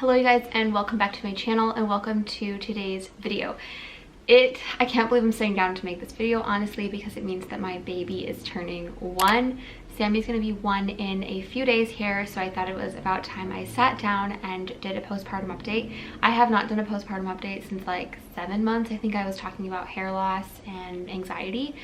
Hello you guys, and welcome back to my channel, and welcome to today's video. I can't believe I'm sitting down to make this video, honestly, because it means that my baby is turning 1. Sammy's gonna be 1 in a few days here, so I thought it was about time I sat down and did a postpartum update. I have not done a postpartum update since like 7 months. I think I was talking about hair loss and anxiety,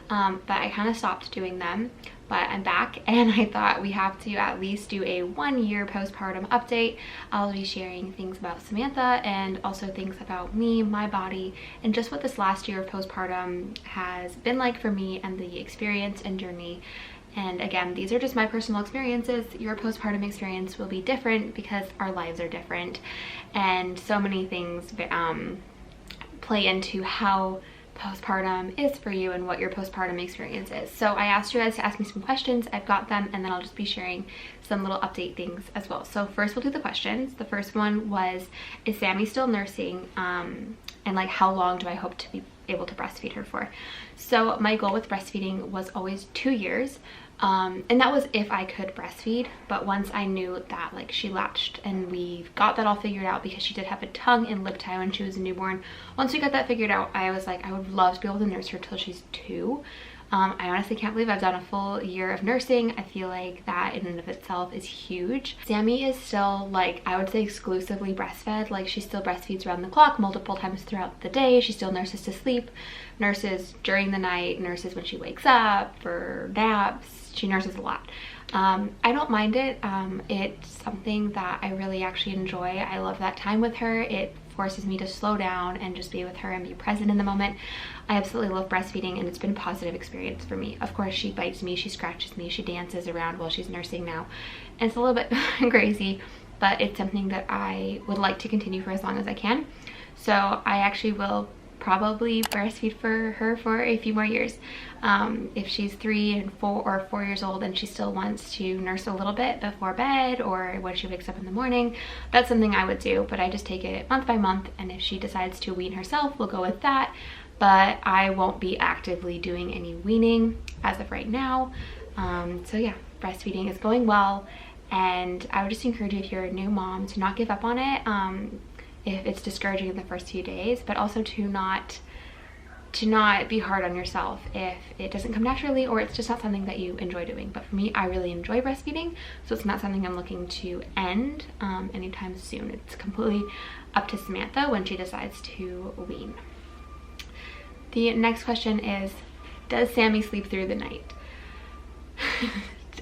but I kind of stopped doing them. But I'm back, and I thought we have to at least do a 1-year postpartum update. I'll be sharing things about Samantha and also things about me, my body, and just what this last year of postpartum has been like for me and the experience and journey. And again, these are just my personal experiences. Your postpartum experience will be different because our lives are different, and so many things play into how postpartum is for you and what your postpartum experience is. So I asked you guys to ask me some questions. I've got them, and then I'll just be sharing some little update things as well. So first we'll do the questions. The first one was, is Sammy still nursing, and like how long do I hope to be able to breastfeed her for? So my goal with breastfeeding was always 2 years, and that was if I could breastfeed. But once I knew that like she latched, and we got that all figured out because she did have a tongue and lip tie when she was a newborn. Once we got that figured out, I was like, I would love to be able to nurse her till she's 2. I honestly can't believe I've done a full year of nursing. I feel like that in and of itself is huge. Sammy is still, like, I would say exclusively breastfed. Like, she still breastfeeds around the clock multiple times throughout the day. She still nurses to sleep, nurses during the night, nurses when she wakes up for naps. She nurses a lot. I don't mind it. It's something that I really actually enjoy. I love that time with her. It forces me to slow down and just be with her and be present in the moment. I absolutely love breastfeeding, and it's been a positive experience for me. Of course, she bites me, she scratches me, she dances around while she's nursing now, and it's a little bit crazy, but it's something that I would like to continue for as long as I can. So I actually will probably breastfeed for her for a few more years. If she's 3 and 4 or 4 years old and she still wants to nurse a little bit before bed or when she wakes up in the morning, that's something I would do, but I just take it month by month, and if she decides to wean herself, we'll go with that. But I won't be actively doing any weaning as of right now. So yeah, breastfeeding is going well, and I would just encourage you, if you're a new mom, to not give up on it. If it's discouraging in the first few days, but also to not be hard on yourself if it doesn't come naturally or it's just not something that you enjoy doing. But for me, I really enjoy breastfeeding, so it's not something I'm looking to end anytime soon. It's completely up to Samantha when she decides to wean. The next question is, does Sammy sleep through the night?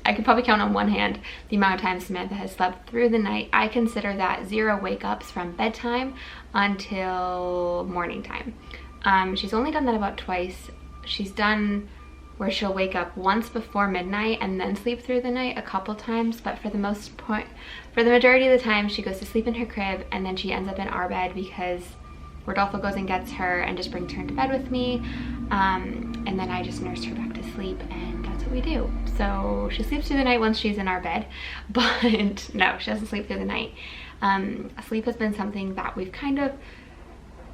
I could probably count on one hand the amount of times Samantha has slept through the night. I consider that 0 wake-ups from bedtime until morning time. She's only done that about twice. She's done where she'll wake up once before midnight and then sleep through the night a couple times, but for the majority of the time, she goes to sleep in her crib, and then she ends up in our bed because Rodolfo goes and gets her and just brings her into bed with me, and then I just nurse her back to sleep, and that's what we do. So she sleeps through the night once she's in our bed, but no, she doesn't sleep through the night. Sleep has been something that we've kind of,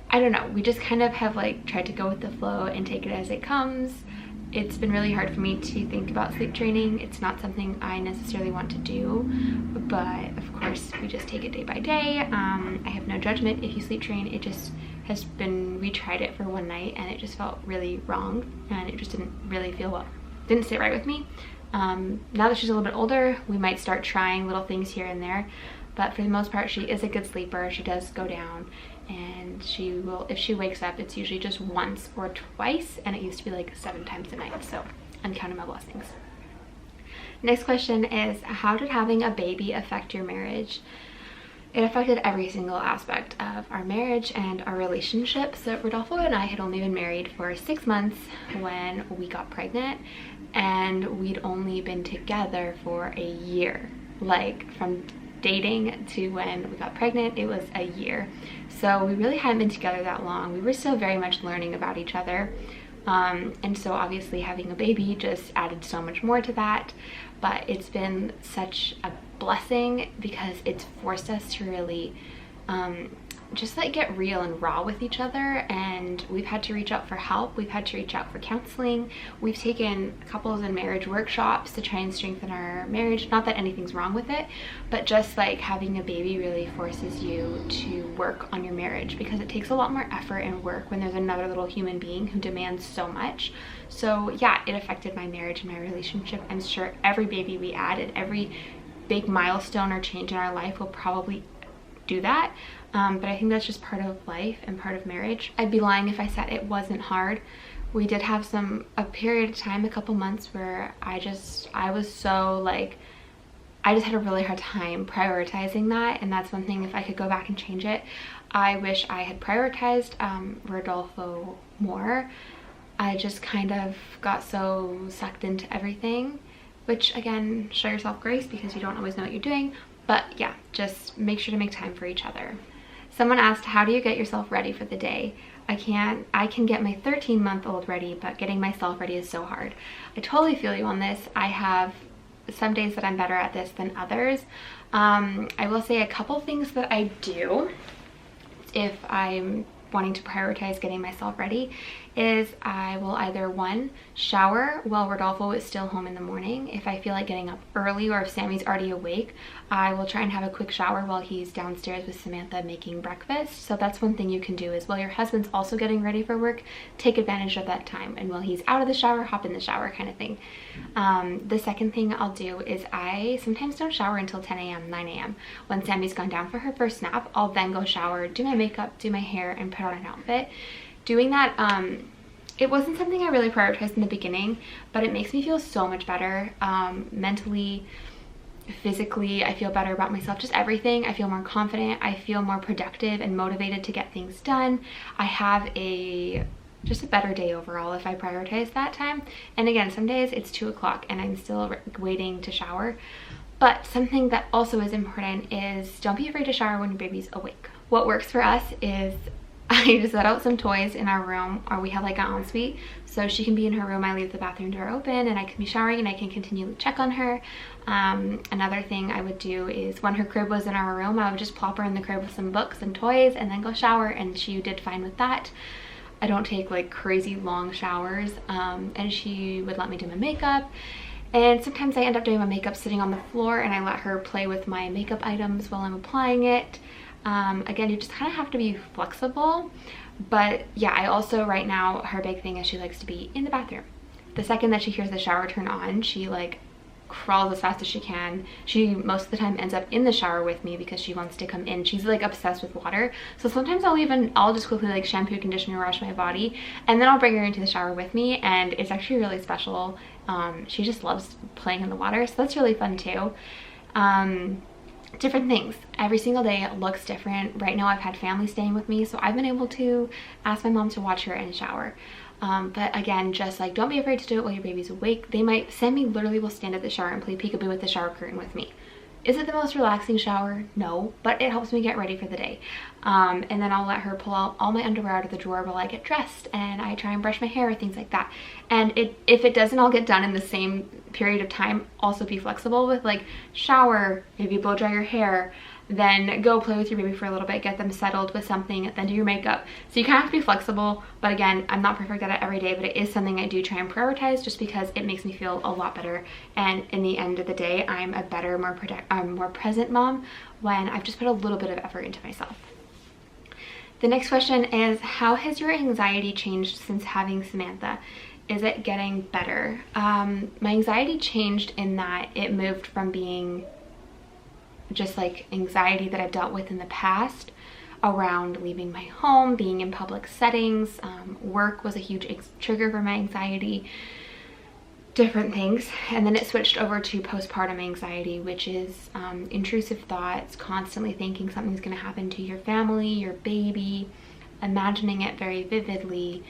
I don't know, we just kind of have like tried to go with the flow and take it as it comes. It's been really hard for me to think about sleep training. It's not something I necessarily want to do, but of course we just take it day by day. I have no judgment if you sleep train. It just has been, we tried it for one night and it just felt really wrong, and it just didn't really feel well. Didn't sit right with me. Now that she's a little bit older, we might start trying little things here and there, but for the most part, she is a good sleeper. She does go down, and she will, if she wakes up, it's usually just once or twice, and it used to be like 7 times a night, so I'm counting my blessings. Next question is, how did having a baby affect your marriage? It affected every single aspect of our marriage and our relationship. So Rodolfo and I had only been married for 6 months when we got pregnant, and we'd only been together for a year. Like, from dating to when we got pregnant, it was a year. So we really hadn't been together that long. We were still very much learning about each other. And so obviously having a baby just added so much more to that. But it's been such a blessing because it's forced us to really just like get real and raw with each other, and we've had to reach out for help. We've had to reach out for counseling. We've taken couples and marriage workshops to try and strengthen our marriage. Not that anything's wrong with it, but just like having a baby really forces you to work on your marriage, because it takes a lot more effort and work when there's another little human being who demands so much. So yeah, it affected my marriage and my relationship. I'm sure every baby we add and every big milestone or change in our life will probably do that. But I think that's just part of life and part of marriage. I'd be lying if I said it wasn't hard. We did have a period of time, a couple months, where I was so like, I just had a really hard time prioritizing that. And that's one thing, if I could go back and change it, I wish I had prioritized Rodolfo more. I just kind of got so sucked into everything, which again, show yourself grace because you don't always know what you're doing. But yeah, just make sure to make time for each other. Someone asked, how do you get yourself ready for the day? I can get my 13-month-old ready, but getting myself ready is so hard. I totally feel you on this. I have some days that I'm better at this than others. I will say a couple things that I do if I'm wanting to prioritize getting myself ready is I will either, one, shower while Rodolfo is still home in the morning. If I feel like getting up early, or if Sammy's already awake, I will try and have a quick shower while he's downstairs with Samantha making breakfast. So that's one thing you can do, is while your husband's also getting ready for work, take advantage of that time, and while he's out of the shower, hop in the shower kind of thing. The second thing I'll do is I sometimes don't shower until 10 a.m., 9 a.m. When Sammy's gone down for her first nap, I'll then go shower, do my makeup, do my hair, and put on an outfit. Doing that, it wasn't something I really prioritized in the beginning, but it makes me feel so much better, mentally, physically. I feel better about myself, just everything. I feel more confident. I feel more productive and motivated to get things done. I have just a better day overall if I prioritize that time. And again, some days it's 2 o'clock and I'm still waiting to shower. But something that also is important is don't be afraid to shower when your baby's awake. What works for us is I just set out some toys in our room, or we have like an ensuite, so she can be in her room. I leave the bathroom door open and I can be showering and I can continue to check on her. Another thing I would do is when her crib was in our room, I would just plop her in the crib with some books and toys and then go shower, and she did fine with that. I don't take like crazy long showers, and she would let me do my makeup. And sometimes I end up doing my makeup sitting on the floor, and I let her play with my makeup items while I'm applying it. Again, you just kind of have to be flexible. But yeah, I also, right now, her big thing is she likes to be in the bathroom. The second that she hears the shower turn on, she like crawls as fast as she can. She most of the time ends up in the shower with me because she wants to come in. She's like obsessed with water. So sometimes I'll just quickly like shampoo, conditioner, wash my body, and then I'll bring her into the shower with me, and it's actually really special. She just loves playing in the water, so that's really fun too. Different things. Every single day it looks different. Right now I've had family staying with me, so I've been able to ask my mom to watch her and shower. But again, just like don't be afraid to do it while your baby's awake. Sammy literally will stand at the shower and play peekaboo with the shower curtain with me. Is it the most relaxing shower? No, but it helps me get ready for the day. And then I'll let her pull out all my underwear out of the drawer while I get dressed, and I try and brush my hair, things like that. And if it doesn't all get done in the same period of time, also be flexible with like shower, maybe blow dry your hair, then go play with your baby for a little bit, get them settled with something, then do your makeup. So you kind of have to be flexible. But again, I'm not perfect at it every day, but it is something I do try and prioritize just because it makes me feel a lot better. And in the end of the day, I'm a better, more present mom when I've just put a little bit of effort into myself. The next question is, how has your anxiety changed since having Samantha? Is it getting better? My anxiety changed in that it moved from being just like anxiety that I've dealt with in the past around leaving my home, being in public settings. Work was a huge trigger for my anxiety, different things. And then it switched over to postpartum anxiety, which is intrusive thoughts, constantly thinking something's going to happen to your family, your baby, imagining it very vividly.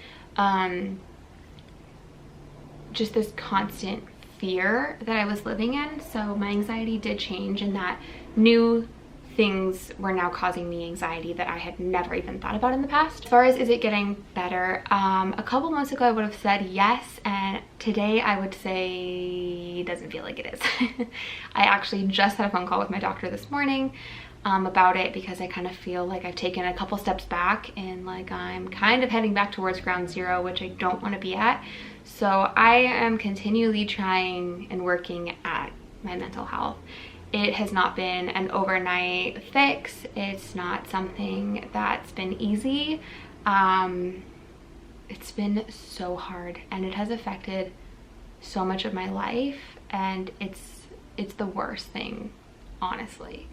Just this constant fear that I was living in. So my anxiety did change in that new things were now causing me anxiety that I had never even thought about in the past. As far as is it getting better, a couple months ago I would have said yes, and today I would say it doesn't feel like it is. I actually just had a phone call with my doctor this morning. about it, because I kind of feel like I've taken a couple steps back and like I'm kind of heading back towards ground zero, which I don't want to be at. So I am continually trying and working at my mental health. It has not been an overnight fix. It's not something that's been easy. It's been so hard, and it has affected so much of my life, and it's the worst thing, honestly.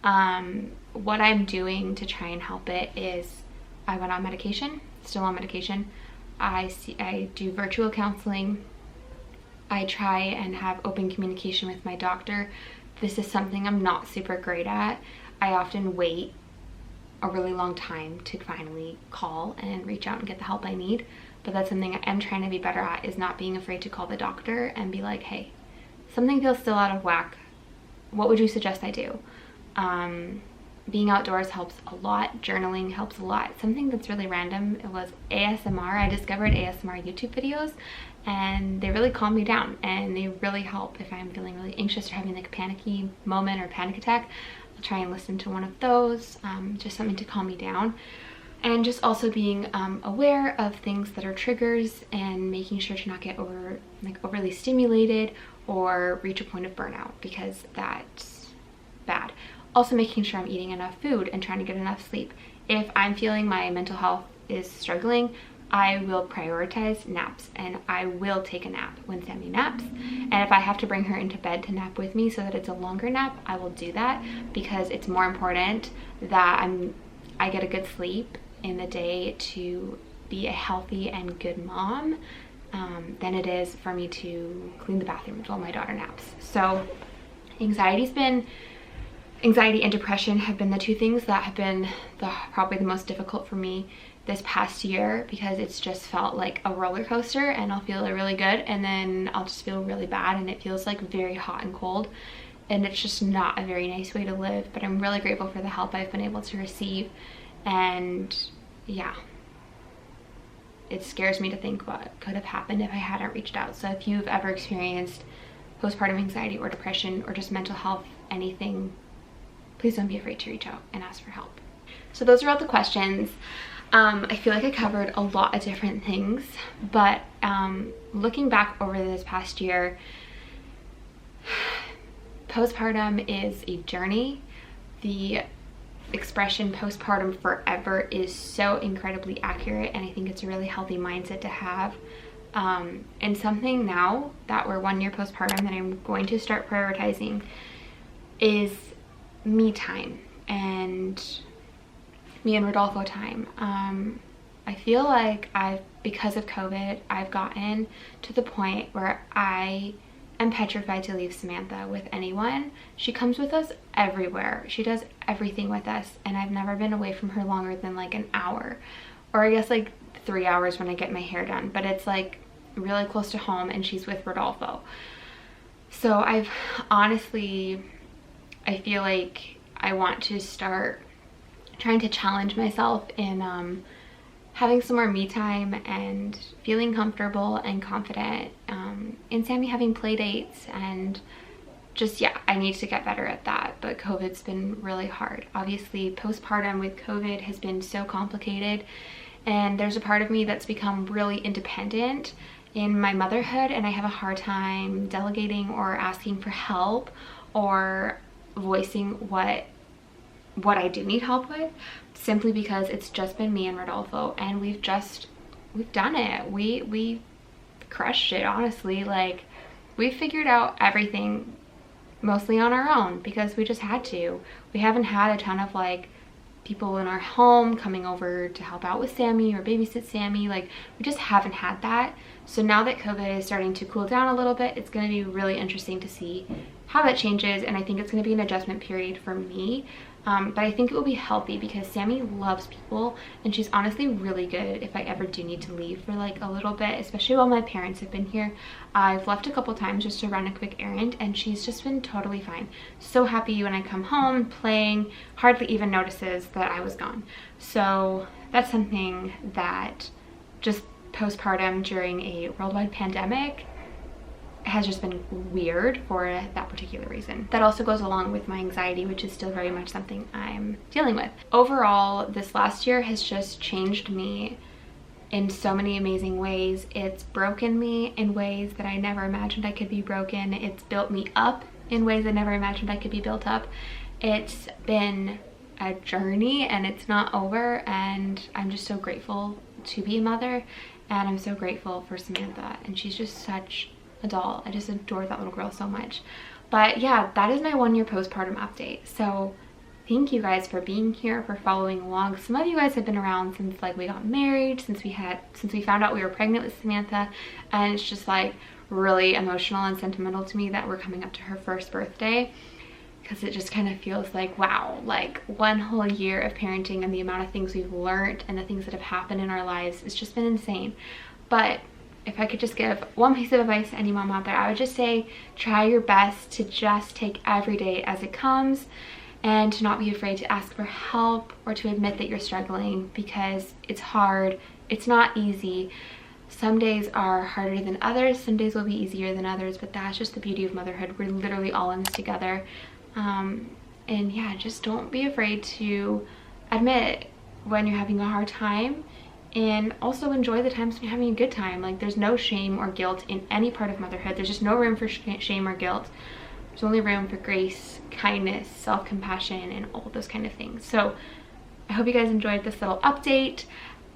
What I'm doing to try and help it is I went on medication, still on medication. I do virtual counseling. I try and have open communication with my doctor. This is something I'm not super great at. I often wait a really long time to finally call and reach out and get the help I need. But that's something I am trying to be better at, is not being afraid to call the doctor and be like, hey, something feels still out of whack. What would you suggest I do? Being outdoors helps a lot. Journaling helps a lot. Something that's really random, it was ASMR. I discovered ASMR YouTube videos, and they really calm me down, and they really help if I'm feeling really anxious or having like a panicky moment or panic attack. I'll try and listen to one of those, just something to calm me down. And just also being aware of things that are triggers, and making sure to not get overly stimulated or reach a point of burnout, because that's bad. Also making sure I'm eating enough food and trying to get enough sleep. If I'm feeling my mental health is struggling, I will prioritize naps, and I will take a nap when Sammy naps. And if I have to bring her into bed to nap with me so that it's a longer nap, I will do that, because it's more important that I get a good sleep in the day to be a healthy and good mom than it is for me to clean the bathroom while my daughter naps. So anxiety and depression have been the two things that have been probably the most difficult for me this past year, because it's just felt like a roller coaster, and I'll feel really good and then I'll just feel really bad, and it feels like very hot and cold, and it's just not a very nice way to live. But I'm really grateful for the help I've been able to receive, and yeah, it scares me to think what could have happened if I hadn't reached out. So if you've ever experienced postpartum anxiety or depression or just mental health, anything, please don't be afraid to reach out and ask for help. So those are all the questions. I feel like I covered a lot of different things, but looking back over this past year, postpartum is a journey. The expression postpartum forever is so incredibly accurate, and I think it's a really healthy mindset to have. And something now that we're 1 year postpartum that I'm going to start prioritizing is me time, and me and Rodolfo time. I feel like because of COVID, I've gotten to the point where I am petrified to leave Samantha with anyone. She comes with us everywhere. She does everything with us, and I've never been away from her longer than like an hour, or I guess like 3 hours when I get my hair done, but it's like really close to home, and she's with Rodolfo. So I feel like I want to start trying to challenge myself in having some more me time and feeling comfortable and confident, and Sammy having play dates, and just, yeah, I need to get better at that. But COVID's been really hard. Obviously, postpartum with COVID has been so complicated, and there's a part of me that's become really independent in my motherhood, and I have a hard time delegating or asking for help or voicing what I do need help with, simply because it's just been me and Rodolfo, and we've done it. We crushed it, honestly. Like, we figured out everything mostly on our own because we just had to. We haven't had a ton of like people in our home coming over to help out with Sammy or babysit Sammy. Like, we just haven't had that. So now that COVID is starting to cool down a little bit, it's going to be really interesting to see how that changes, and I think it's going to be an adjustment period for me. But I think it will be healthy because Sammy loves people, and she's honestly really good if I ever do need to leave for like a little bit, especially while my parents have been here. I've left a couple times just to run a quick errand, and she's just been totally fine. So happy when I come home, playing, hardly even notices that I was gone. So that's something that just postpartum during a worldwide pandemic has just been weird for that particular reason. That also goes along with my anxiety, which is still very much something I'm dealing with. Overall, this last year has just changed me in so many amazing ways. It's broken me in ways that I never imagined I could be broken. It's built me up in ways I never imagined I could be built up. It's been a journey and it's not over, and I'm just so grateful to be a mother, and I'm so grateful for Samantha, and she's just such a doll. I just adore that little girl so much. But yeah, that is my 1 year postpartum update. So thank you guys for being here, for following along. Some of you guys have been around since like we got married, since we found out we were pregnant with Samantha, and it's just like really emotional and sentimental to me that we're coming up to her first birthday, because it just kind of feels like, wow, like 1 whole year of parenting and the amount of things we've learned and the things that have happened in our lives, it's just been insane. But if I could just give one piece of advice to any mom out there, I would just say try your best to just take every day as it comes, and to not be afraid to ask for help or to admit that you're struggling, because it's hard, it's not easy. Some days are harder than others, some days will be easier than others, but that's just the beauty of motherhood. We're literally all in this together. And yeah, just don't be afraid to admit when you're having a hard time, and also enjoy the times when you're having a good time. Like, there's no shame or guilt in any part of motherhood. There's just no room for shame or guilt. There's only room for grace, kindness, self-compassion, and all those kind of things. So I hope you guys enjoyed this little update.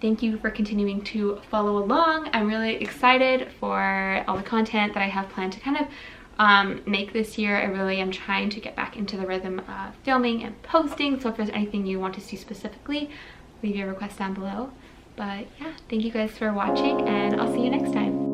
Thank you for continuing to follow along. I'm really excited for all the content that I have planned to kind of make this year. I really am trying to get back into the rhythm of filming and posting. So if there's anything you want to see specifically, leave your request down below. But yeah, thank you guys for watching, and I'll see you next time.